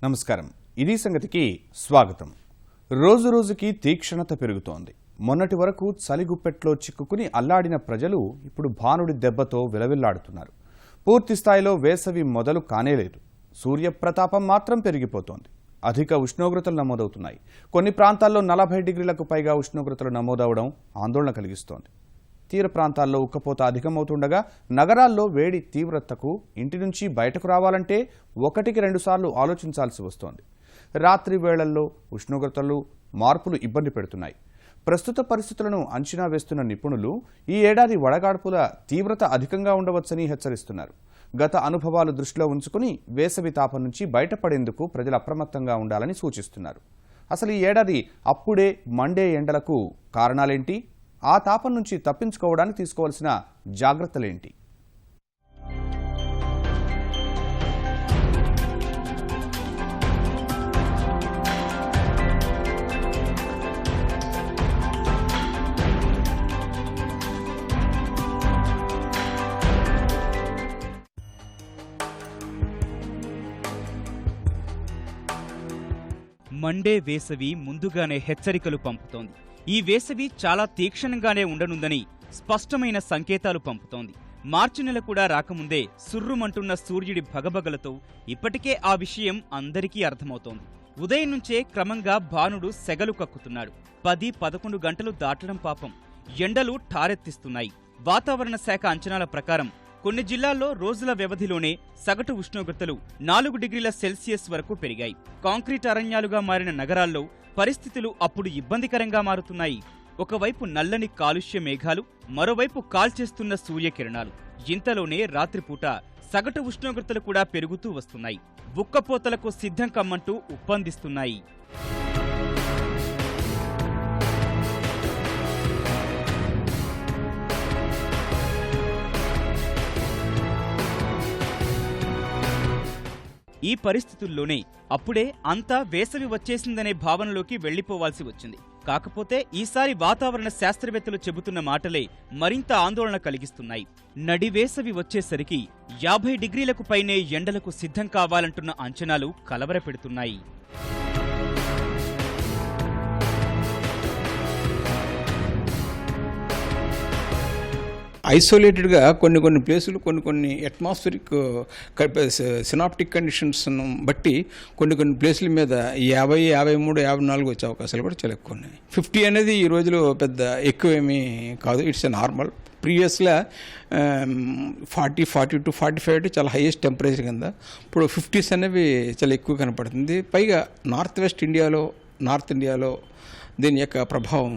నమస్కారం. ఇది సంగతికి స్వాగతం. రోజు రోజుకి తీక్షణత పెరుగుతోంది. మొన్నటి వరకు చలిగుప్పెట్లో చిక్కుకుని అల్లాడిన ప్రజలు ఇప్పుడు భానుడి దెబ్బతో విలవిల్లాడుతున్నారు. పూర్తి స్థాయిలో వేసవి మొదలు కానేలేదు. సూర్యప్రతాపం మాత్రం పెరిగిపోతోంది. అధిక ఉష్ణోగ్రతలు నమోదవుతున్నాయి. కొన్ని ప్రాంతాల్లో 40 డిగ్రీలకు పైగా ఉష్ణోగ్రతలు నమోదవడం ఆందోళన కలిగిస్తోంది. తీర ప్రాంతాల్లో ఉక్కపోత అధికమవుతుండగా నగరాల్లో వేడి తీవ్రతకు ఇంటి నుంచి బయటకు రావాలంటే 1-2 సార్లు ఆలోచించాల్సి వస్తోంది. రాత్రి వేళల్లో ఉష్ణోగ్రతలు మార్పులు ఇబ్బంది పెడుతున్నాయి. ప్రస్తుత పరిస్థితులను అంచనా వేస్తున్న నిపుణులు ఈ ఏడాది వడగాడ్పుల తీవ్రత అధికంగా ఉండవచ్చని హెచ్చరిస్తున్నారు. గత అనుభవాలు దృష్టిలో ఉంచుకుని వేసవి తాపం నుంచి బయటపడేందుకు ప్రజలు అప్రమత్తంగా ఉండాలని సూచిస్తున్నారు. అసలు ఈ ఏడాది అప్పుడే మండే ఎండలకు కారణాలేంటి? ఆ తాపం నుంచి తప్పించుకోవడానికి తీసుకోవాల్సిన జాగ్రత్తలేంటి? మండే వేసవి ముందుగానే హెచ్చరికలు పంపుతోంది. ఈ వేసవి చాలా తీక్షణంగానే ఉండనుందని స్పష్టమైన సంకేతాలు పంపుతోంది. మార్చి నెల కూడా రాకముందే సుర్రుమంటున్న సూర్యుడి భగభగలతో ఇప్పటికే ఆ విషయం అందరికీ అర్థమవుతోంది. ఉదయం నుంచే క్రమంగా భానుడు సెగలు కక్కుతున్నాడు. 10-11 గంటలు దాటడం పాపం. ఎండలు ఠారెత్తిస్తున్నాయి. వాతావరణ శాఖ అంచనాల ప్రకారం కొన్ని జిల్లాల్లో రోజుల వ్యవధిలోనే సగటు ఉష్ణోగ్రతలు 4 డిగ్రీల సెల్సియస్ వరకు పెరిగాయి. కాంక్రీట్ అరణ్యాలుగా మారిన నగరాల్లో పరిస్థితులు అప్పుడు ఇబ్బందికరంగా మారుతున్నాయి. ఒకవైపు నల్లని కాలుష్య మేఘాలు, మరోవైపు కాల్చేస్తున్న సూర్యకిరణాలు. ఇంతలోనే రాత్రిపూట సగటు ఉష్ణోగ్రతలు కూడా పెరుగుతూ వస్తున్నాయి. ఉక్కపోతలకు సిద్ధం కమ్మంటూ ఉప్పందిస్తున్నాయి. ఈ పరిస్థితుల్లోనే అప్పుడే అంతా వేసవి వచ్చేసిందనే భావనలోకి వెళ్లిపోవాల్సి వచ్చింది. కాకపోతే ఈసారి వాతావరణ శాస్త్రవేత్తలు చెబుతున్న మాటలే మరింత ఆందోళన కలిగిస్తున్నాయి. నడివేసవి వచ్చేసరికి 50 డిగ్రీలకు పైనే ఎండలకు సిద్ధం కావాలంటున్న అంచనాలు కలవరపెడుతున్నాయి. ఐసోలేటెడ్గా కొన్ని ప్లేసులు కొన్ని అట్మాస్ఫిరిక్ సినాప్టిక్ కండిషన్స్ బట్టి కొన్ని ప్లేసుల మీద 50, 53, 54 వచ్చే అవకాశాలు కూడా చాలా ఎక్కువ ఉన్నాయి. 50 అనేది ఈ రోజులో పెద్ద ఎక్కువేమీ కాదు. It's a normal. ప్రీవియస్గా 40, 42, 45 అంటే చాలా హైయెస్ట్ టెంపరేచర్ కింద. ఇప్పుడు 50s అనేవి చాలా ఎక్కువ కనపడుతుంది. పైగా నార్త్ ఇండియాలో దీని యొక్క ప్రభావం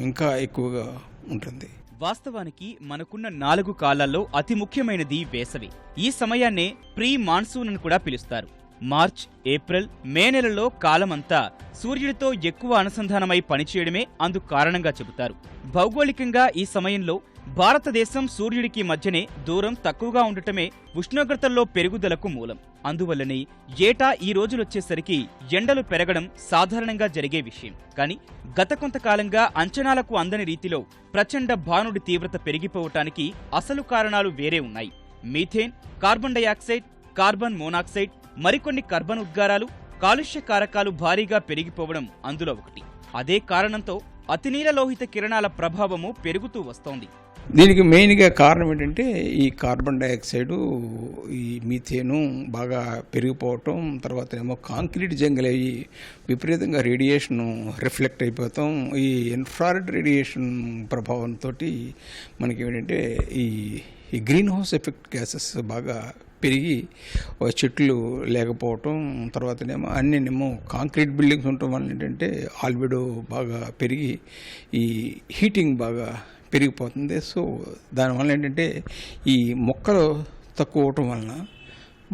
ఇంకా ఎక్కువగా ఉంటుంది. వాస్తవానికి మనకున్న 4 కాలాల్లో అతి ముఖ్యమైనది వేసవి. ఈ సమయాన్నే ప్రీ మాన్సూన్ అని కూడా పిలుస్తారు. మార్చ్, ఏప్రిల్, మే నెలలో కాలమంతా సూర్యుడితో ఎక్కువ అనుసంధానమై పనిచేయడమే అందుకు కారణంగా చెబుతారు. భౌగోళికంగా ఈ సమయంలో భారతదేశం సూర్యుడికి మధ్యనే దూరం తక్కువగా ఉండటమే ఉష్ణోగ్రతల్లో పెరుగుదలకు మూలం. అందువల్లనే ఏటా ఈ రోజులొచ్చేసరికి ఎండలు పెరగడం సాధారణంగా జరిగే విషయం. కానీ గత కొంతకాలంగా అంచనాలకు అందని రీతిలో ప్రచండ భానుడి తీవ్రత పెరిగిపోవటానికి అసలు కారణాలు వేరే ఉన్నాయి. Methane, carbon dioxide, carbon monoxide, మరికొన్ని కర్బన ఉద్గారాలు, కాలుష్య కారకాలు భారీగా పెరిగిపోవడం అందులో ఒకటి. అదే కారణంతో అతినీలలోహిత కిరణాల ప్రభావము పెరుగుతూ వస్తోంది. దీనికి మెయిన్గా కారణం ఏంటంటే ఈ కార్బన్ డైఆక్సైడు, ఈ మీథేను బాగా పెరిగిపోవటం, తర్వాత ఏమో కాంక్రీట్ జంగల్ అయ్యి విపరీతంగా రేడియేషన్ రిఫ్లెక్ట్ అయిపోతాం. ఈ ఇన్ఫ్రారెడ్ రేడియేషన్ ప్రభావంతో మనకి ఏంటంటే ఈ గ్రీన్ హౌస్ ఎఫెక్ట్ గ్యాసెస్ బాగా పెరిగి చెట్లు లేకపోవటం, తర్వాతనేమో అన్నీనేమో కాంక్రీట్ బిల్డింగ్స్ ఉండటం వల్ల ఏంటంటే ఆల్బెడో బాగా పెరిగి ఈ హీటింగ్ బాగా పెరిగిపోతుంది. సో దానివల్ల ఏంటంటే ఈ మొక్కలు తక్కువ అవటం వలన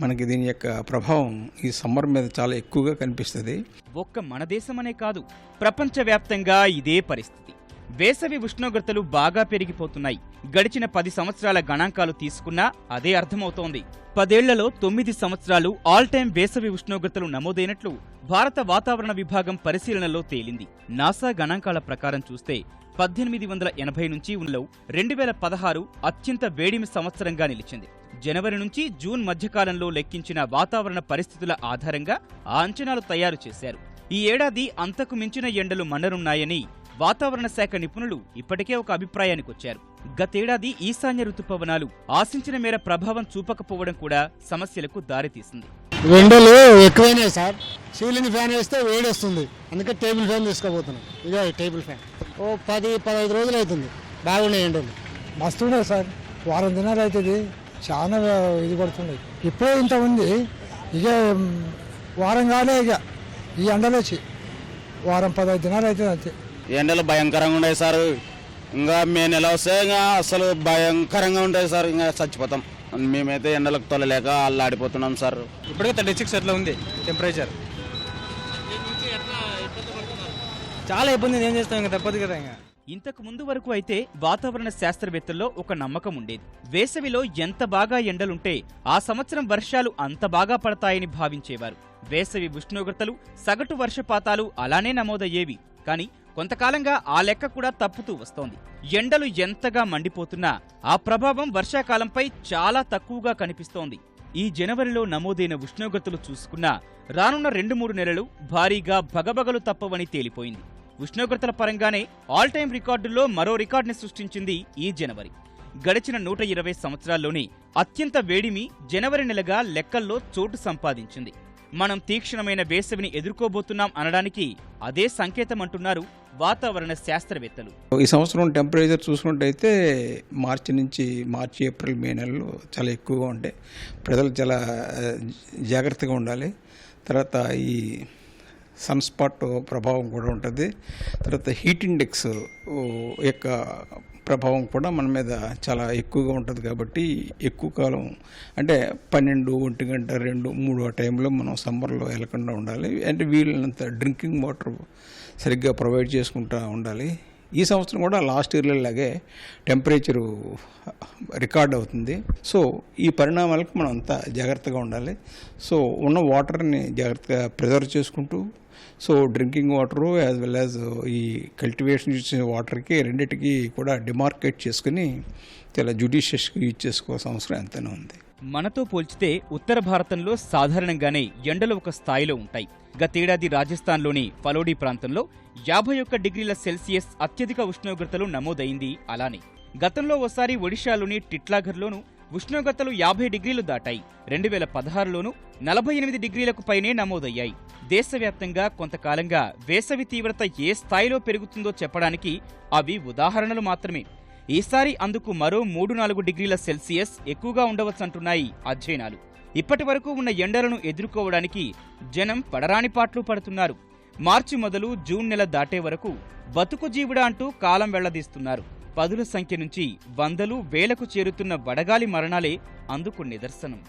మనకి దీని యొక్క ప్రభావం ఈ సమ్మర్ మీద చాలా ఎక్కువగా కనిపిస్తుంది. ఒక్క మన దేశమనే కాదు, ప్రపంచవ్యాప్తంగా ఇదే పరిస్థితి. వేసవి ఉష్ణోగ్రతలు బాగా పెరిగిపోతున్నాయి. గడిచిన 10 సంవత్సరాల గణాంకాలు తీసుకున్నా అదే అర్థమవుతోంది. 10 ఏళ్లలో 9 సంవత్సరాలు ఆల్ టైమ్ వేసవి ఉష్ణోగ్రతలు నమోదైనట్లు భారత వాతావరణ విభాగం పరిశీలనలో తేలింది. నాసా గణాంకాల ప్రకారం చూస్తే 1880 నుంచి 2016 అత్యంత వేడిమి సంవత్సరంగా నిలిచింది. జనవరి నుంచి జూన్ మధ్యకాలంలో లెక్కించిన వాతావరణ పరిస్థితుల ఆధారంగా ఆ అంచనాలు తయారు చేశారు. ఈ ఏడాది అంతకు మించిన ఎండలు మండనున్నాయని వాతావరణ శాఖ నిపుణులు ఇప్పటికే ఒక అభిప్రాయానికొచ్చారు. గతేడాది ఈశాన్య రుతుపవనాలు ఆశించిన మేర ప్రభావం చూపకపోవడం కూడా సమస్యలకు దారితీసింది. ఎండలు ఎక్కువైనాయి సార్. సీలింగ్ ఫ్యాన్ వేస్తే వేడి వస్తుంది, అందుకే టేబుల్ ఫ్యాన్ తీసుకోబోతున్నాం. ఇక టేబుల్ ఫ్యాన్ 10-15 రోజులు అవుతుంది. బాగున్నాయి ఎండలు, మస్తున్నాయి సార్. వారం దినాలు అవుతుంది, చాలా ఇది పడుతుంది. ఇప్పుడే ఇంత ఉంది, ఇక వారం కాలే. ఇక ఈ ఎండలు వచ్చి వారం 15 దినాలు అవుతుంది అంతే. ఎండలు భయంకరంగా ఉన్నాయి సార్. ఇంకా మే నెల వస్తే ఇంకా అసలు భయంకరంగా ఉంటాయి సార్. ఇంకా చచ్చిపోతాం. మేమైతే ఎండలకు తొలలేక అల్లాడిపోతున్నాం సార్. ఇప్పటికే 36 అట్లా ఉంది టెంపరేచర్. చాలా ఇబ్బంది. ఏం చేస్తాం, ఇంకా తప్పదు కదా. ఇంకా ఇంతకు ముందు వరకు అయితే వాతావరణ శాస్త్రవేత్తల్లో ఒక నమ్మకం ఉండేది. వేసవిలో ఎంత బాగా ఎండలుంటే ఆ సంవత్సరం వర్షాలు అంత బాగా పడతాయని భావించేవారు. వేసవి ఉష్ణోగ్రతలు, సగటు వర్షపాతాలు అలానే నమోదయ్యేవి. కానీ కొంతకాలంగా ఆ లెక్క కూడా తప్పుతూ వస్తోంది. ఎండలు ఎంతగా మండిపోతున్నా ఆ ప్రభావం వర్షాకాలంపై చాలా తక్కువగా కనిపిస్తోంది. ఈ జనవరిలో నమోదైన ఉష్ణోగ్రతలు చూసుకున్నా రానున్న 2-3 నెలలు భారీగా భగభగలు తప్పవని తేలిపోయింది. ఉష్ణోగ్రతల పరంగానే ఆల్ టైం రికార్డుల్లో మరో రికార్డుని సృష్టించింది ఈ జనవరి. గడిచిన 120 సంవత్సరాల్లోనే అత్యంత వేడిమి జనవరి నెలగా లెక్కల్లో చోటు సంపాదించింది. మనం తీక్షణమైన వేసవిని ఎదుర్కోబోతున్నాం అనడానికి అదే సంకేతమంటున్నారు వాతావరణ శాస్త్రవేత్తలు. ఈ సంవత్సరం టెంపరేచర్ చూసుకున్నట్టయితే మార్చి, ఏప్రిల్, మే నెలలు చాలా ఎక్కువగా ఉంటాయి. ప్రజలు చాలా జాగ్రత్తగా ఉండాలి. తర్వాత ఈ సన్ స్పాట్ ప్రభావం కూడా ఉంటుంది. తర్వాత హీట్ ఇండెక్స్ యొక్క ప్రభావం కూడా మన మీద చాలా ఎక్కువగా ఉంటుంది. కాబట్టి ఎక్కువ కాలం అంటే 12, 1 గంట, 2, 3 ఆ టైంలో మనం సమ్మర్లో వెళ్ళకుండా ఉండాలి. అంటే వీళ్ళంత డ్రింకింగ్ వాటర్ సరిగ్గా ప్రొవైడ్ చేసుకుంటూ ఉండాలి. ఈ సంవత్సరం కూడా లాస్ట్ ఇయర్లో లాగే టెంపరేచరు రికార్డ్ అవుతుంది. సో ఈ పరిణామాలకు మనం అంతా జాగ్రత్తగా ఉండాలి. సో ఉన్న వాటర్ని జాగ్రత్తగా ప్రిజర్వ్ చేసుకుంటూ, so drinking water as well as ఈ కల్టివేషన్ చేసే వాటర్కి రెండింటికి కూడా డిమార్కేట్ చేసుకుని చాలా జ్యుడిషియస్గా యూజ్ చేసుకోవాల్సిన అవసరం ఎంతైనా ఉంది. మనతో పోల్చితే ఉత్తర భారతంలో సాధారణంగానే ఎండలు ఒక స్థాయిలో ఉంటాయి. గతేడాది రాజస్థాన్లోని ఫలోడి ప్రాంతంలో 51 డిగ్రీల సెల్సియస్ అత్యధిక ఉష్ణోగ్రతలు నమోదైంది. అలానే గతంలో ఓసారి ఒడిషాలోని టిట్లాఘర్లోనూ ఉష్ణోగ్రతలు 50 డిగ్రీలు దాటాయి. 2016లోనూ 48 డిగ్రీలకు పైనే నమోదయ్యాయి. దేశవ్యాప్తంగా కొంతకాలంగా వేసవి తీవ్రత ఏ స్థాయిలో పెరుగుతుందో చెప్పడానికి అవి ఉదాహరణలు మాత్రమే. ఈసారి అందుకు మరో 3-4 డిగ్రీల సెల్సియస్ ఎక్కువగా ఉండవచ్చంటున్నాయి అధ్యయనాలు. ఇప్పటి వరకు ఉన్న ఎండలను ఎదుర్కోవడానికి జనం పడరాని పాట్లు పడుతున్నారు. మార్చి మొదలు జూన్ నెల దాటే వరకు బతుకు జీవుడా అంటూ కాలం వెళ్లదీస్తున్నారు. పదుల సంఖ్య నుంచి 100, 1000కు చేరుతున్న వడగాలి మరణాలే అందుకు నిదర్శనం.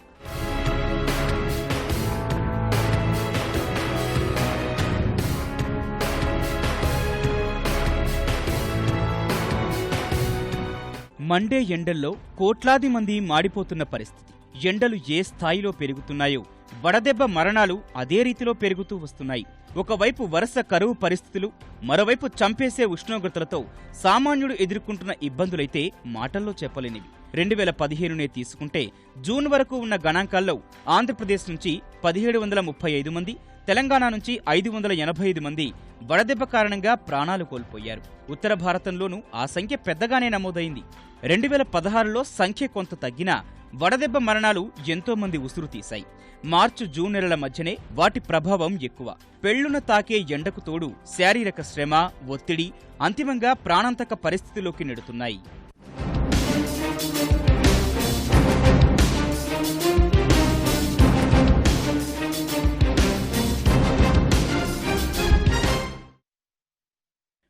మండే ఎండల్లో కోట్లాది మంది మాడిపోతున్న పరిస్థితి. ఎండలు ఏ స్థాయిలో పెరుగుతున్నాయో వడదెబ్బ మరణాలు అదే రీతిలో పెరుగుతూ వస్తున్నాయి. ఒకవైపు వరుస కరువు పరిస్థితులు, మరోవైపు చంపేసే ఉష్ణోగ్రతలతో సామాన్యుడు ఎదుర్కొంటున్న ఇబ్బందులైతే మాటల్లో చెప్పలేనివి. 2015నే తీసుకుంటే జూన్ వరకు ఉన్న గణాంకాల్లో ఆంధ్రప్రదేశ్ నుంచి 1735 మంది, తెలంగాణ నుంచి 585 మంది వడదెబ్బ కారణంగా ప్రాణాలు కోల్పోయారు. ఉత్తర భారతంలోనూ ఆ సంఖ్య పెద్దగానే నమోదైంది. 2016లో సంఖ్య కొంత తగ్గినా వడదెబ్బ మరణాలు ఎంతో మంది ఉసురు తీశాయి. మార్చి, జూన్ నెలల మధ్యనే వాటి ప్రభావం ఎక్కువ. పెళ్లున తాకే ఎండకు తోడు శారీరక శ్రమ, ఒత్తిడి అంతిమంగా ప్రాణాంతక పరిస్థితిలోకి నెడుతున్నాయి.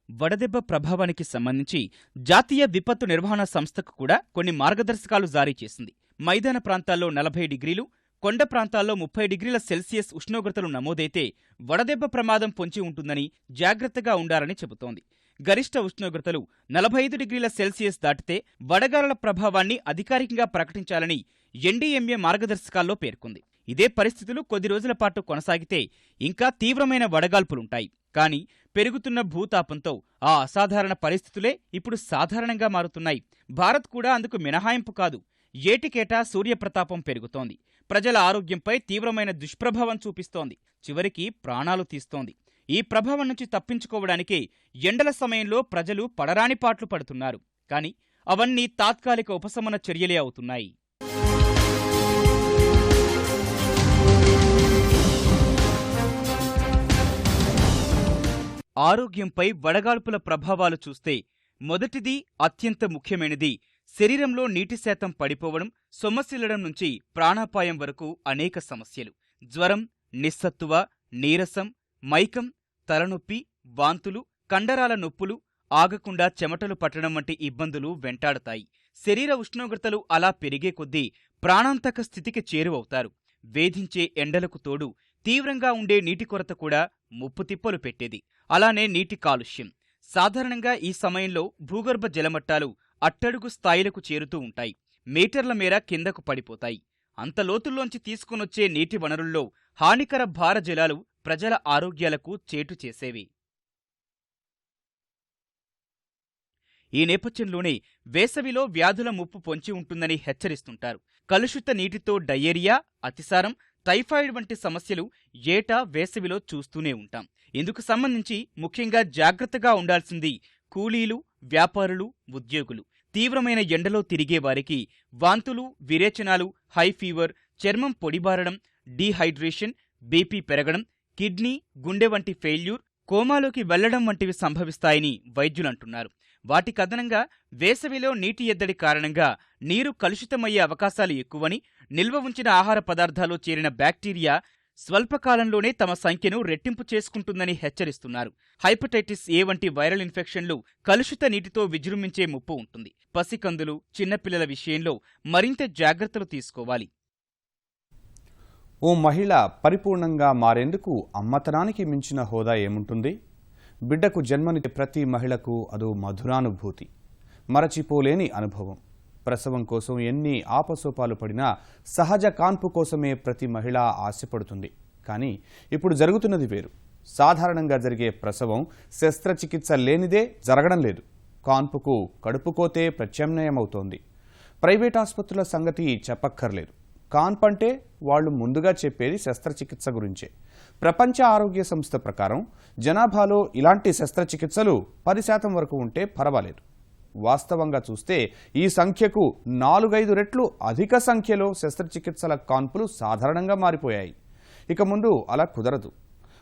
వడదెబ్బ ప్రభావానికి సంబంధించి జాతీయ విపత్తు నిర్వహణ సంస్థకు కూడా కొన్ని మార్గదర్శకాలు జారీ చేసింది. మైదాన ప్రాంతాల్లో 40 డిగ్రీలు, కొండ ప్రాంతాల్లో 30 డిగ్రీల సెల్సియస్ ఉష్ణోగ్రతలు నమోదైతే వడదెబ్బ ప్రమాదం పొంచి ఉంటుందని జాగ్రత్తగా ఉండాలని చెబుతోంది. గరిష్ట ఉష్ణోగ్రతలు 45 డిగ్రీల సెల్సియస్ దాటితే వడగాలుల ప్రభావాన్ని అధికారికంగా ప్రకటించాలని ఎన్డీఎంఏ మార్గదర్శకాల్లో పేర్కొంది. ఇదే పరిస్థితులు కొద్ది రోజుల పాటు కొనసాగితే ఇంకా తీవ్రమైన వడగాల్పులుంటాయి. కానీ పెరుగుతున్న భూతాపంతో ఆ అసాధారణ పరిస్థితులే ఇప్పుడు సాధారణంగా మారుతున్నాయి. భారత్ కూడా అందుకు మినహాయింపు కాదు. ఏటికేటా సూర్యప్రతాపం పెరుగుతోంది. ప్రజల ఆరోగ్యంపై తీవ్రమైన దుష్ప్రభావం చూపిస్తోంది. చివరికి ప్రాణాలు తీస్తోంది. ఈ ప్రభావం నుంచి తప్పించుకోవడానికి ఎండల సమయంలో ప్రజలు పడరాని పాట్లు పడుతున్నారు. కానీ అవన్నీ తాత్కాలిక ఉపశమన చర్యలే అవుతున్నాయి. ఆరోగ్యంపై వడగాల్పుల ప్రభావాలు చూస్తే మొదటిది, అత్యంత ముఖ్యమైనది, శరీరంలో నీటి శాతం పడిపోవడం, సొమ్మసిల్లడం నుంచి ప్రాణాపాయం వరకు అనేక సమస్యలు. జ్వరం, నిస్సత్తువ, నీరసం, మైకం, తలనొప్పి, వాంతులు, కండరాల నొప్పులు, ఆగకుండా చెమటలు పట్టడం వంటి ఇబ్బందులు వెంటాడతాయి. శరీర ఉష్ణోగ్రతలు అలా పెరిగే కొద్దీ ప్రాణాంతక స్థితికి చేరువవుతారు. వేధించే ఎండలకు తోడు తీవ్రంగా ఉండే నీటి కొరత కూడా ముప్పుతిప్పలు పెట్టేది. అలానే నీటి కాలుష్యం. సాధారణంగా ఈ సమయంలో భూగర్భ జలమట్టాలు అట్టడుగు స్థాయిలకు చేరుతూ ఉంటాయి. మీటర్ల మేర కిందకు పడిపోతాయి. అంత లోతుల్లోంచి తీసుకునొచ్చే నీటి వనరుల్లో హానికర భార జలాలు ప్రజల ఆరోగ్యాలకు చేటు చేసేవి. ఈ నేపథ్యంలోనే వేసవిలో వ్యాధుల ముప్పు పొంచి ఉంటుందని హెచ్చరిస్తుంటారు. కలుషిత నీటితో డయేరియా, అతిసారం, టైఫాయిడ్ వంటి సమస్యలు ఏటా వేసవిలో చూస్తూనే ఉంటాం. ఇందుకు సంబంధించి ముఖ్యంగా జాగ్రత్తగా ఉండాల్సింది కూలీలు, వ్యాపారులు, ఉద్యోగులు. తీవ్రమైన ఎండలో తిరిగే వారికి వాంతులు, విరేచనాలు, హై ఫీవర్, చర్మం పొడిబారడం, డీహైడ్రేషన్, బీపీ పెరగడం, కిడ్నీ, గుండె వంటి ఫెయిల్యూర్, కోమాలోకి వెళ్లడం వంటివి సంభవిస్తాయని వైద్యులంటున్నారు. వాటికదనంగా వేసవిలో నీటి ఎద్దడి కారణంగా నీరు కలుషితమయ్యే అవకాశాలు ఎక్కువని, నిల్వ ఉంచిన ఆహార పదార్థాల్లో చేరిన బ్యాక్టీరియా స్వల్పకాలంలోనే తమ సంఖ్యను రెట్టింపు చేసుకుంటుందని హెచ్చరిస్తున్నారు. హైపటైటిస్ ఏ వంటి వైరల్ ఇన్ఫెక్షన్లు కలుషిత నీటితో విజృంభించే ముప్పు ఉంటుంది. పసికందులు, చిన్నపిల్లల విషయంలో మరింత జాగ్రత్తలు తీసుకోవాలి. ఓ మహిళ పరిపూర్ణంగా మారేందుకు అమ్మతనానికి మించిన హోదా ఏముంటుంది? బిడ్డకు జన్మనిచ్చే ప్రతి మహిళకు అదో మధురానుభూతి, మరచిపోలేని అనుభవం. ప్రసవం కోసం ఎన్ని ఆపసోపాలు పడినా సహజ కాన్పు కోసమే ప్రతి మహిళ ఆశపడుతుంది. కానీ ఇప్పుడు జరుగుతున్నది వేరు. సాధారణంగా జరిగే ప్రసవం శస్త్రచికిత్స లేనిదే జరగడం లేదు. కాన్పుకు కడుపుకోతే ప్రత్యామ్నాయమవుతోంది. ప్రైవేట్ ఆసుపత్రుల సంగతి చెప్పక్కర్లేదు. కాన్పంటే వాళ్లు ముందుగా చెప్పేది శస్త్రచికిత్స గురించే. ప్రపంచ ఆరోగ్య సంస్థ ప్రకారం జనాభాలో ఇలాంటి శస్త్రచికిత్సలు 10% వరకు ఉంటే పర్వాలేదు. వాస్తవంగా చూస్తే ఈ సంఖ్యకు 4-5 రెట్లు అధిక సంఖ్యలో శస్త్రచికిత్సల కాన్పులు సాధారణంగా మారిపోయాయి. ఇక ముందు అలా కుదరదు.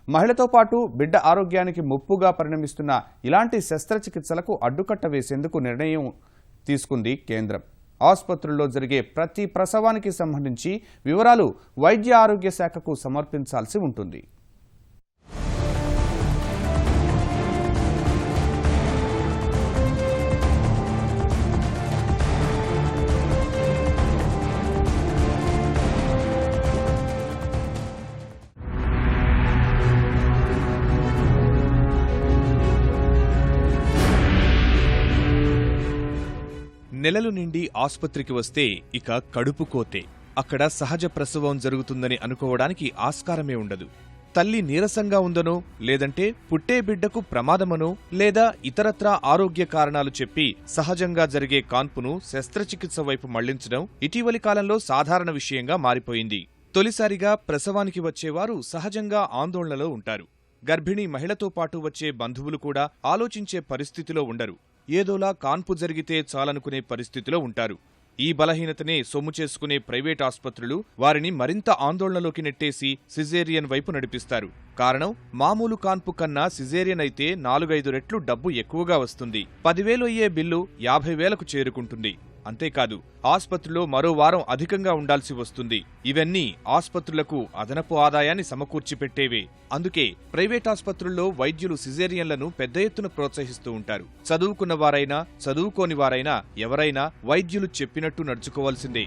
మహిళతో పాటు బిడ్డ ఆరోగ్యానికి ముప్పుగా పరిణమిస్తున్న ఇలాంటి శస్త్రచికిత్సలకు అడ్డుకట్ట వేసేందుకు నిర్ణయం తీసుకుంది కేంద్రం. ఆసుపత్రుల్లో జరిగే ప్రతి ప్రసవానికి సంబంధించి వివరాలు వైద్య ఆరోగ్య శాఖకు సమర్పించాల్సి ఉంటుంది. నెలలు నిండి ఆసుపత్రికి వస్తే ఇక కడుపు కోతే. అక్కడ సహజ ప్రసవం జరుగుతుందని అనుకోవడానికి ఆస్కారమే ఉండదు. తల్లి నీరసంగా ఉందనో, లేదంటే పుట్టే బిడ్డకు ప్రమాదమనో, లేదా ఇతరత్రా ఆరోగ్య కారణాలు చెప్పి సహజంగా జరిగే కాన్పును శస్త్రచికిత్స వైపు మళ్లించడం ఇటీవలి కాలంలో సాధారణ విషయంగా మారిపోయింది. తొలిసారిగా ప్రసవానికి వచ్చేవారు సహజంగా ఆందోళనలో ఉంటారు. గర్భిణీ మహిళతో పాటు వచ్చే బంధువులు కూడా ఆలోచించే పరిస్థితిలో ఉండరు. ఏదోలా కాన్పు జరిగితే చాలనుకునే పరిస్థితిలో ఉంటారు. ఈ బలహీనతనే సొమ్ము చేసుకునే ప్రైవేట్ ఆసుపత్రులు వారిని మరింత ఆందోళనలోకి నెట్టేసి సిజేరియన్ వైపు నడిపిస్తారు. కారణం, మామూలు కాన్పు కన్నా సిజేరియన్ అయితే 4-5 రెట్లు డబ్బు ఎక్కువగా వస్తుంది. 10,000 అయ్యే బిల్లు 50,000కు చేరుకుంటుంది. అంతేకాదు, ఆసుపత్రిలో మరో వారం అధికంగా ఉండాల్సి వస్తుంది. ఇవన్నీ ఆసుపత్రులకు అదనపు ఆదాయాన్ని సమకూర్చిపెట్టేవే. అందుకే ప్రైవేట్ ఆసుపత్రుల్లో వైద్యులు సిజేరియన్లను పెద్ద ఎత్తున ప్రోత్సహిస్తూ ఉంటారు. చదువుకున్న వారైనా, చదువుకోని వారైనా, ఎవరైనా వైద్యులు చెప్పినట్టు నడుచుకోవాల్సిందే.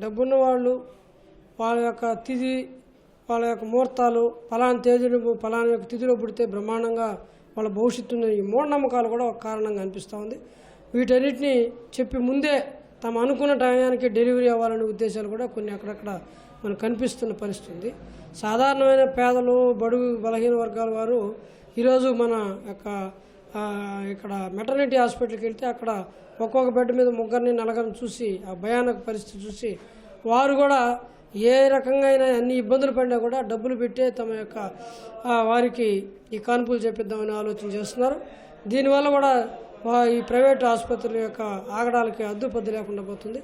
డబ్బున్న వాళ్ళు వాళ్ళ యొక్క తిథి, వాళ్ళ యొక్క ముహూర్తాలు, ఫలానా తేదీలు, ఫలానా యొక్క తిథిలో పుడితే బ్రహ్మాండంగా వాళ్ళ భవిష్యత్తు, ఈ మూఢనమ్మకాలు కూడా ఒక కారణంగా అనిపిస్తూ ఉంది. వీటన్నిటిని చెప్పి ముందే తమ అనుకున్న టయానికి డెలివరీ అవ్వాలనే ఉద్దేశాలు కూడా కొన్ని అక్కడక్కడ మనకు కనిపిస్తున్న పరిస్థితి ఉంది. సాధారణమైన పేదలు, బడుగు బలహీన వర్గాల వారు ఈరోజు మన యొక్క ఇక్కడ మెటర్నిటీ హాస్పిటల్కి వెళ్తే అక్కడ ఒక్కొక్క బెడ్ మీద 3 నలుగురిని చూసి ఆ భయానక పరిస్థితి చూసి వారు కూడా ఏ రకంగా అన్ని ఇబ్బందులు పడినా కూడా డబ్బులు పెట్టే తమ యొక్క వారికి ఈ కాన్పులు చేపిద్దామని ఆలోచన చేస్తున్నారు. దీనివల్ల కూడా ఈ ప్రైవేటు ఆసుపత్రుల యొక్క ఆగడాలకి అడ్డుపద్దు లేకుండా పోతుంది.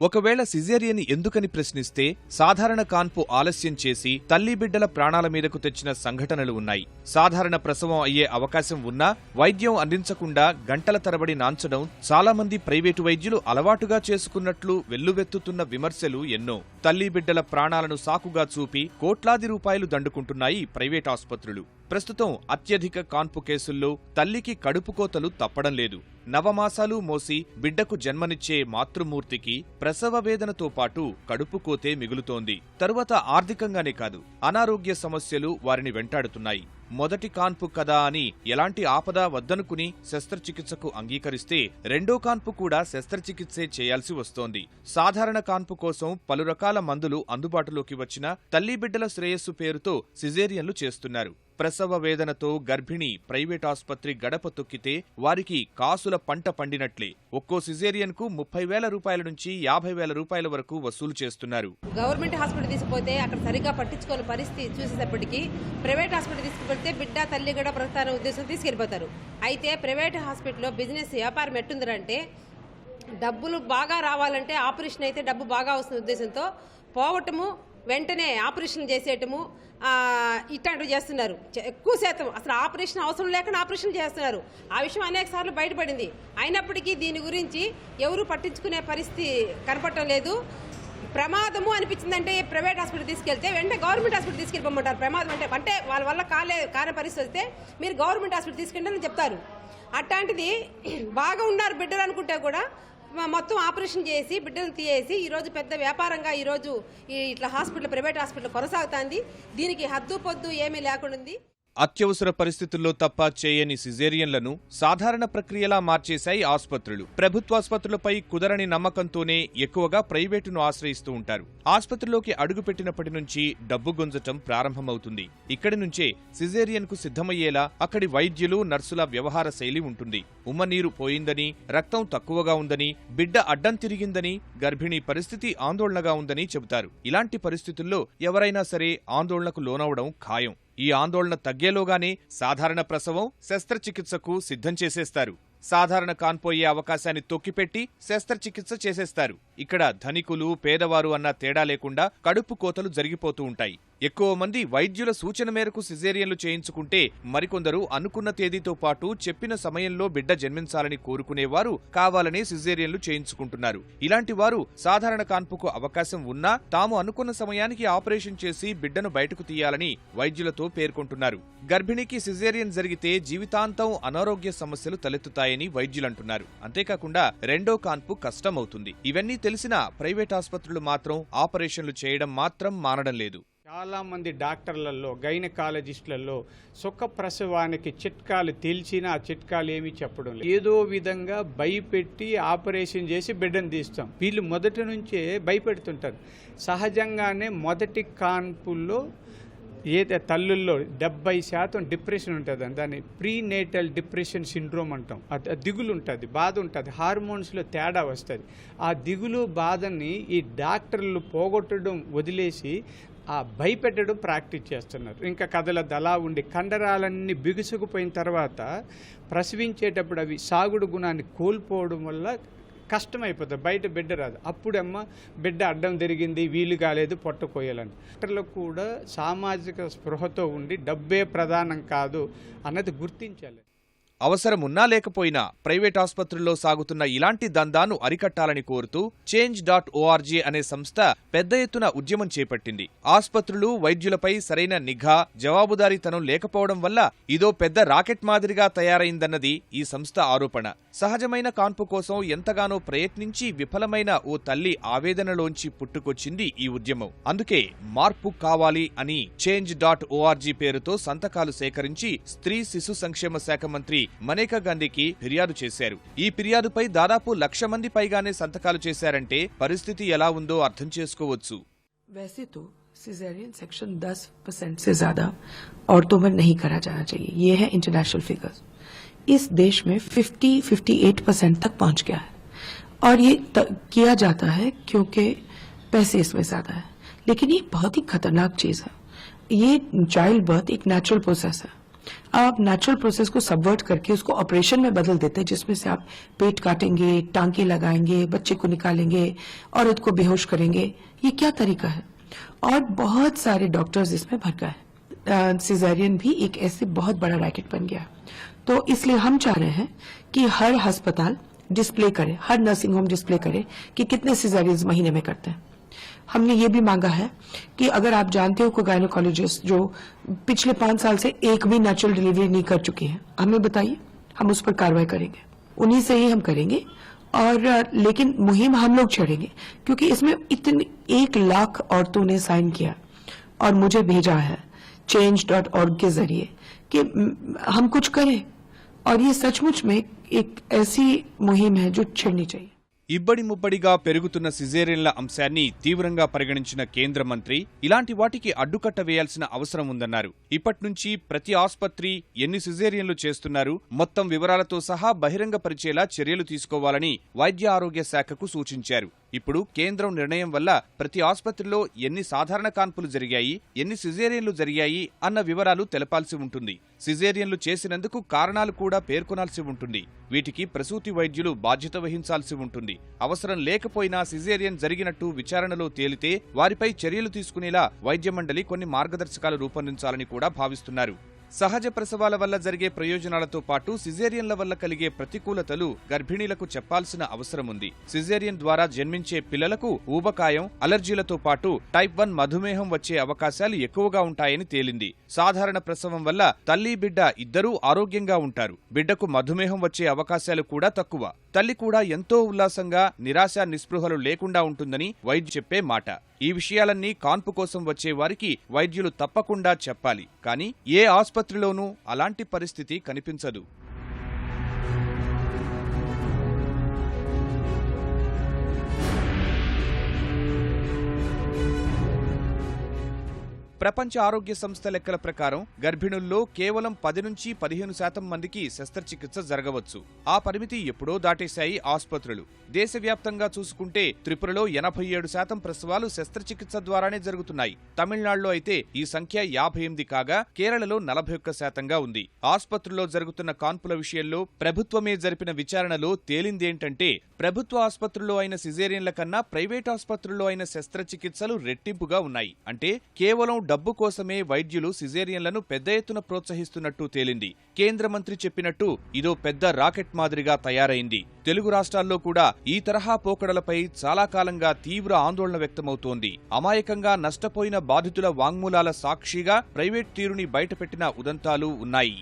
ఒకవేళ సిజేరియన్ ఎందుకని ప్రశ్నిస్తే సాధారణ కాన్పు ఆలస్యం చేసి తల్లి బిడ్డల ప్రాణాల మీదకు తెచ్చిన సంఘటనలు ఉన్నాయి. సాధారణ ప్రసవం అయ్యే అవకాశం ఉన్నా వైద్యం అందించకుండా గంటల తరబడి నాంచడం చాలా మంది ప్రైవేటు వైద్యులు అలవాటుగా చేసుకున్నట్లు వెల్లువెత్తుతున్న విమర్శలు ఎన్నో. తల్లి బిడ్డల ప్రాణాలను సాకుగా చూపి కోట్లాది రూపాయలు దండుకుంటున్నాయి ప్రైవేట్ ఆసుపత్రులు. ప్రస్తుతం అత్యధిక కాన్పు కేసుల్లో తల్లికి కడుపు కోతలు తప్పడం లేదు. నవమాసాలు మోసి బిడ్డకు జన్మనిచ్చే మాతృమూర్తికి ప్రసవ వేదనతో పాటు కడుపు కోతే మిగులుతోంది. తరువాత ఆర్థికంగానే కాదు, అనారోగ్య సమస్యలు వారిని వెంటాడుతున్నాయి. మొదటి కాన్పు కదా అని ఎలాంటి ఆపద వద్దనుకుని శస్త్రచికిత్సకు అంగీకరిస్తే రెండో కాన్పు కూడా శస్త్రచికిత్సే చేయాల్సి వస్తోంది. సాధారణ కాన్పు కోసం పలు రకాల మందులు అందుబాటులోకి వచ్చినా తల్లి బిడ్డల శ్రేయస్సు పేరుతో సిజేరియన్లు చేస్తున్నారు. ప్రసవ వేదనతో గర్భిణి ప్రైవేట్ ఆసుపత్రి గడప తొక్కితే వారికి కాసుల పంట పండినట్లే. ఒక్కో సిజేరియన్ కు 30,000 రూపాయల నుంచి 50,000 రూపాయల వరకు వసూలు చేస్తున్నారు. గవర్నమెంట్ హాస్పిటల్ తీసుకుపోతే అక్కడ సరిగ్గా పట్టించుకోని పరిస్థితి చూసేటప్పటికీ ప్రైవేట్ హాస్పిటల్ తీసుకుపోతే బిడ్డ తల్లి కూడా ప్రస్తుతాన ఉద్దేశం తీసుకెళ్లిపోతారు. అయితే ప్రైవేట్ హాస్పిటల్లో బిజినెస్ వ్యాపారం ఎట్టుందంటే డబ్బులు బాగా రావాలంటే ఆపరేషన్ అయితే డబ్బు బాగా వస్తున్న ఉద్దేశంతో పోవటము, వెంటనే ఆపరేషన్ చేసేయటము, ఇట్లాంటివి చేస్తున్నారు. ఎక్కువ శాతం అసలు ఆపరేషన్ అవసరం లేకుండా ఆపరేషన్ చేస్తున్నారు. ఆ విషయం అనేక సార్లు బయటపడింది. అయినప్పటికీ దీని గురించి ఎవరు పట్టించుకునే పరిస్థితి కనపడటం లేదు. ప్రమాదము అనిపించిందంటే ప్రైవేట్ హాస్పిటల్ తీసుకెళ్తే వెంటనే గవర్నమెంట్ హాస్పిటల్ తీసుకెళ్ళిపోమంటారు. ప్రమాదం అంటే వాళ్ళ వల్ల కాని పరిస్థితి వస్తే మీరు గవర్నమెంట్ హాస్పిటల్ తీసుకెళ్ళి అని చెప్తారు. అట్లాంటిది బాగా ఉన్నారు బిడ్డలు అనుకుంటే కూడా మొత్తం ఆపరేషన్ చేసి బిడ్డలు తీయేసి ఈరోజు పెద్ద వ్యాపారంగా ఈరోజు ఇట్లా హాస్పిటల్ ప్రైవేట్ హాస్పిటల్ కొనసాగుతుంది. దీనికి హద్దు పొద్దు ఏమీ లేకుండా అత్యవసర పరిస్థితుల్లో తప్ప చేయని సిజేరియన్లను సాధారణ ప్రక్రియలా మార్చేశాయి ఆసుపత్రులు. ప్రభుత్వాసుపత్రులపై కుదరని నమ్మకంతోనే ఎక్కువగా ప్రైవేటును ఆశ్రయిస్తూ ఉంటారు. ఆసుపత్రిలోకి అడుగుపెట్టినప్పటి నుంచి డబ్బు గుంజటం ప్రారంభమవుతుంది. ఇక్కడి నుంచే సిజేరియన్ కు సిద్ధమయ్యేలా అక్కడి వైద్యులు, నర్సుల వ్యవహార శైలి ఉంటుంది. ఉమ్మనీరు పోయిందని, రక్తం తక్కువగా ఉందని, బిడ్డ అడ్డం తిరిగిందని, గర్భిణీ పరిస్థితి ఆందోళనగా ఉందని చెబుతారు. ఇలాంటి పరిస్థితుల్లో ఎవరైనా సరే ఆందోళనకు లోనవడం ఖాయం. ఈ ఆందోళన తగ్గేలోగానే సాధారణ ప్రసవం, శస్త్రచికిత్సకు సిద్ధం చేసేస్తారు. సాధారణ కాన్పోయే అవకాశాన్ని తొక్కిపెట్టి శస్త్రచికిత్స చేసేస్తారు. ఇక్కడ ధనికులు, పేదవారు అన్న తేడా లేకుండా కడుపు కోతలు జరిగిపోతూ ఉంటాయి. ఎక్కువ మంది వైద్యుల సూచన మేరకు సిజేరియన్లు చేయించుకుంటే మరికొందరు అనుకున్న తేదీతో పాటు చెప్పిన సమయంలో బిడ్డ జన్మించాలని కోరుకునేవారు కావాలనే సిజేరియన్లు చేయించుకుంటున్నారు. ఇలాంటి వారు సాధారణ కాన్పుకు అవకాశం ఉన్నా తాము అనుకున్న సమయానికి ఆపరేషన్ చేసి బిడ్డను బయటకు తీయాలని వైద్యులతో పేర్కొంటున్నారు. గర్భిణికి సిజేరియన్ జరిగితే జీవితాంతం అనారోగ్య సమస్యలు తలెత్తుతాయని వైద్యులంటున్నారు. అంతేకాకుండా రెండో కాన్పు కష్టమవుతుంది. ఇవన్నీ తెలిసినా ప్రైవేట్ ఆసుపత్రులు మాత్రం ఆపరేషన్లు చేయడం మాత్రం మానడం లేదు. చాలామంది డాక్టర్లలో, గైనకాలజిస్టులలో సుఖ ప్రసవానికి చిట్కాలు తెలిసినా ఆ చిట్కాలు ఏమీ చెప్పడం లేదు. ఏదో విధంగా భయపెట్టి ఆపరేషన్ చేసి బిడ్డను తీస్తాం. వీళ్ళు మొదటి నుంచే భయపెడుతుంటారు. సహజంగానే మొదటి కాన్పుల్లో ఏదో తల్లుల్లో 70% డిప్రెషన్ ఉంటుంది. దాన్ని ప్రీనేటల్ డిప్రెషన్ సిండ్రోమ్ అంటాం. దిగులు ఉంటుంది, బాధ ఉంటుంది, హార్మోన్స్లో తేడా వస్తుంది. ఆ దిగులు బాధని ఈ డాక్టర్లు పోగొట్టడం వదిలేసి భయపెట్టడం ప్రాక్టీస్ చేస్తున్నారు. ఇంకా కథలది అలా ఉండి కండరాలన్నీ బిగుసుకుపోయిన తర్వాత ప్రసవించేటప్పుడు అవి సాగుడు గుణాన్ని కోల్పోవడం వల్ల కష్టమైపోతుంది. బయట బిడ్డ రాదు. అప్పుడమ్మ బిడ్డ అడ్డం తిరిగింది, వీలు కాలేదు, పొట్ట కోయాలని. డాక్టర్లకు కూడా సామాజిక స్పృహతో ఉండి డబ్బే ప్రధానం కాదు అన్నది గుర్తించాలి. అవసరమున్నా లేకపోయినా ప్రైవేట్ ఆసుపత్రుల్లో సాగుతున్న ఇలాంటి దందాను అరికట్టాలని కోరుతూ Change.org అనే సంస్థ పెద్ద ఎత్తున ఉద్యమం చేపట్టింది. ఆసుపత్రులు, వైద్యులపై సరైన నిఘా, జవాబుదారీతనం లేకపోవడం వల్ల ఇదో పెద్ద రాకెట్ మాదిరిగా తయారైందన్నది ఈ సంస్థ ఆరోపణ. సహజమైన కాన్పు కోసం ఎంతగానో ప్రయత్నించి విఫలమైన ఓ తల్లి ఆవేదనలోంచి పుట్టుకొచ్చింది ఈ ఉద్యమం. అందుకే మార్పు కావాలి అని Change.org పేరుతో సంతకాలు సేకరించి స్త్రీ శిశు సంక్షేమ శాఖ మంత్రి మనేకా గాంధీకి ఫిర్యాదు చేశారు. ఈ ఫిర్యాదుపై దాదాపు 1,00,000 మంది పైగానే సంతకాలు చేశారంటే పరిస్థితి ఎలా ఉందో అర్థం చేసుకోవచ్చు. वैसे तो सिजेरियन सेक्शन 10% से ज्यादा औरतों में नहीं करा जाना चाहिए, ये है इंटरनेशनल फिगर्स. इस देश में 50-58% तक पहुंच गया है और ये किया जाता है क्योंकि पैसे इसमें ज्यादा है. लेकिन ये बहुत ही खतरनाक चीज है. ये चाइल्ड बर्थ एक नेचुरल प्रोसेस है. आप नेचुरल प्रोसेस को सबवर्ट करके उसको ऑपरेशन में बदल देते हैं, जिसमें से आप पेट काटेंगे, टांके लगाएंगे, बच्चे को निकालेंगे, औरत को बेहोश करेंगे. ये क्या तरीका है? और बहुत सारे डॉक्टर्स इसमें भर गए. सिजेरियन भी एक ऐसे बहुत बड़ा रैकेट बन गया. तो इसलिए हम चाह रहे हैं कि हर अस्पताल डिस्प्ले करे, हर नर्सिंग होम डिस्प्ले करे कि कितने सिजेरियंस महीने में करते हैं. हमने ये भी मांगा है कि अगर आप जानते हो कोई गायनोकोलॉजिस्ट जो पिछले 5 साल से एक भी नेचुरल डिलीवरी नहीं कर चुकी है, हमें बताइए, हम उस पर कार्रवाई करेंगे. उन्हीं से ही हम करेंगे. और लेकिन मुहिम हम लोग छेड़ेंगे क्योंकि इसमें इतनी 1 लाख औरतों ने साइन किया और मुझे भेजा है change.org के जरिए कि हम कुछ करें. और ये सचमुच में एक ऐसी मुहिम है जो छिड़नी चाहिए. ఇబ్బడి ముబ్బడిగా పెరుగుతున్న సిజేరియన్ల అంశాన్ని తీవ్రంగా పరిగణించిన కేంద్ర మంత్రి ఇలాంటి వాటికి అడ్డుకట్ట వేయాల్సిన అవసరం ఉందన్నారు. ఇప్పట్నుంచి ప్రతి ఆస్పత్రి ఎన్ని సిజేరియన్లు చేస్తున్నారు మొత్తం వివరాలతో సహా బహిరంగపరిచేలా చర్యలు తీసుకోవాలని వైద్య ఆరోగ్య శాఖకు సూచించారు. ఇప్పుడు కేంద్రం నిర్ణయం వల్ల ప్రతి ఆస్పత్రిలో ఎన్ని సాధారణ కాన్పులు జరిగాయి, ఎన్ని సిజేరియన్లు జరిగాయి అన్న వివరాలు తెలపాల్సి ఉంటుంది. సిజేరియన్లు చేసినందుకు కారణాలు కూడా పేర్కొనాల్సి ఉంటుంది. వీటికి ప్రసూతి వైద్యులు బాధ్యత వహించాల్సి ఉంటుంది. అవసరం లేకపోయినా సిజేరియన్ జరిగినట్టు విచారణలో తేలితే వారిపై చర్యలు తీసుకునేలా వైద్య మండలి కొన్ని మార్గదర్శకాలు రూపొందించాలని కూడా భావిస్తున్నారు. సహజ ప్రసవాల వల్ల జరిగే ప్రయోజనాలతో పాటు సిజేరియన్ల వల్ల కలిగే ప్రతికూలతలు గర్భిణీలకు చెప్పాల్సిన అవసరముంది. సిజేరియన్ ద్వారా జన్మించే పిల్లలకు ఊబకాయం, అలర్జీలతో పాటు టైప్ 1 మధుమేహం వచ్చే అవకాశాలు ఎక్కువగా ఉంటాయని తేలింది. సాధారణ ప్రసవం వల్ల తల్లి, బిడ్డ ఇద్దరూ ఆరోగ్యంగా ఉంటారు. బిడ్డకు మధుమేహం వచ్చే అవకాశాలు కూడా తక్కువ. తల్లి కూడా ఎంతో ఉల్లాసంగా, నిరాశ నిస్పృహలు లేకుండా ఉంటుందని వైద్యులు చెప్పే మాట. ఈ విషయాలన్నీ కాన్పు కోసం వచ్చే వారికి వైద్యులు తప్పకుండా చెప్పాలి. కానీ ఏ ఆస్పత్రిలోనూ అలాంటి పరిస్థితి కనిపించదు. ప్రపంచ ఆరోగ్య సంస్థ లెక్కల ప్రకారం గర్భిణుల్లో కేవలం 10 నుంచి 15% మందికి శస్త్రచికిత్స జరగవచ్చు. ఆ పరిమితి ఎప్పుడో దాటేశాయి ఆస్పత్రులు. దేశవ్యాప్తంగా చూసుకుంటే త్రిపురలో 87% ప్రసవాలు శస్త్రచికిత్స ద్వారానే జరుగుతున్నాయి. తమిళనాడులో అయితే ఈ సంఖ్య 58 కాగా కేరళలో 41%గా ఉంది. ఆస్పత్రుల్లో జరుగుతున్న కాన్పుల విషయంలో ప్రభుత్వమే జరిపిన విచారణలో తేలిందేంటంటే ప్రభుత్వ ఆస్పత్రుల్లో అయిన సిజేరియన్ల కన్నా ప్రైవేట్ ఆస్పత్రుల్లో అయిన శస్త్రచికిత్సలు రెట్టింపుగా ఉన్నాయి. అంటే కేవలం డబ్బు కోసమే వైద్యులు సిజేరియన్లను పెద్ద ఎత్తున ప్రోత్సహిస్తున్నట్టు తేలింది. కేంద్ర మంత్రి చెప్పినట్టు ఇదో పెద్ద రాకెట్ మాదిరిగా తయారైంది. తెలుగు రాష్ట్రాల్లో కూడా ఈ తరహా పోకడలపై చాలా కాలంగా తీవ్ర ఆందోళన వ్యక్తమవుతోంది. అమాయకంగా నష్టపోయిన బాధితుల వాంగ్మూలాల సాక్షిగా ప్రైవేట్ తీరుని బయటపెట్టిన ఉదంతాలు ఉన్నాయి.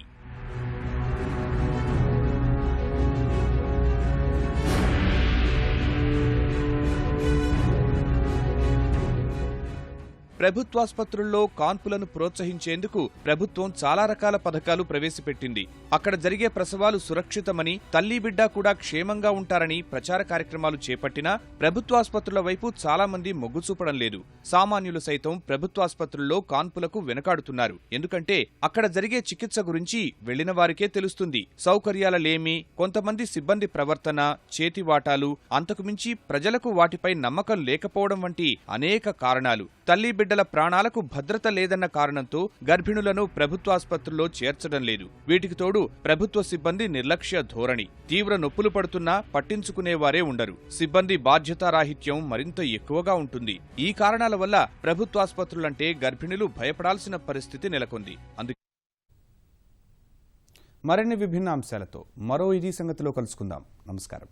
ప్రభుత్వాస్పత్రుల్లో కాన్పులను ప్రోత్సహించేందుకు ప్రభుత్వం చాలా రకాల పథకాలు ప్రవేశపెట్టింది. అక్కడ జరిగే ప్రసవాలు సురక్షితమని, తల్లి బిడ్డ కూడా క్షేమంగా ఉంటారని ప్రచార కార్యక్రమాలు చేపట్టినా ప్రభుత్వాస్పత్రుల వైపు చాలా మంది మొగ్గు చూపడం లేదు. సామాన్యులు సైతం ప్రభుత్వాస్పత్రుల్లో కాన్పులకు వెనకాడుతున్నారు. ఎందుకంటే అక్కడ జరిగే చికిత్స గురించి వెళ్లిన వారికే తెలుస్తుంది. సౌకర్యాల లేమి, కొంతమంది సిబ్బంది ప్రవర్తన, చేతివాటాలు, అంతకుమించి ప్రజలకు వాటిపై నమ్మకం లేకపోవడం వంటి అనేక కారణాలు. తల్లి బిడ్డల ప్రాణాలకు భద్రత లేదన్న కారణంతో గర్భిణులను ప్రభుత్వాస్పత్రుల్లో చేర్చడం లేదు. వీటికి తోడు ప్రభుత్వ సిబ్బంది నిర్లక్ష్య ధోరణి. తీవ్ర నొప్పులు పడుతున్నా పట్టించుకునేవారే ఉండరు. సిబ్బంది బాధ్యతారాహిత్యం మరింత ఎక్కువగా ఉంటుంది. ఈ కారణాల వల్ల ప్రభుత్వాస్పత్రులంటే గర్భిణులు భయపడాల్సిన పరిస్థితి నెలకొంది. మరిన్ని విభిన్న అంశాలతో మరో ఇది సంగతిలో కలుసుకుందాం. నమస్కారం.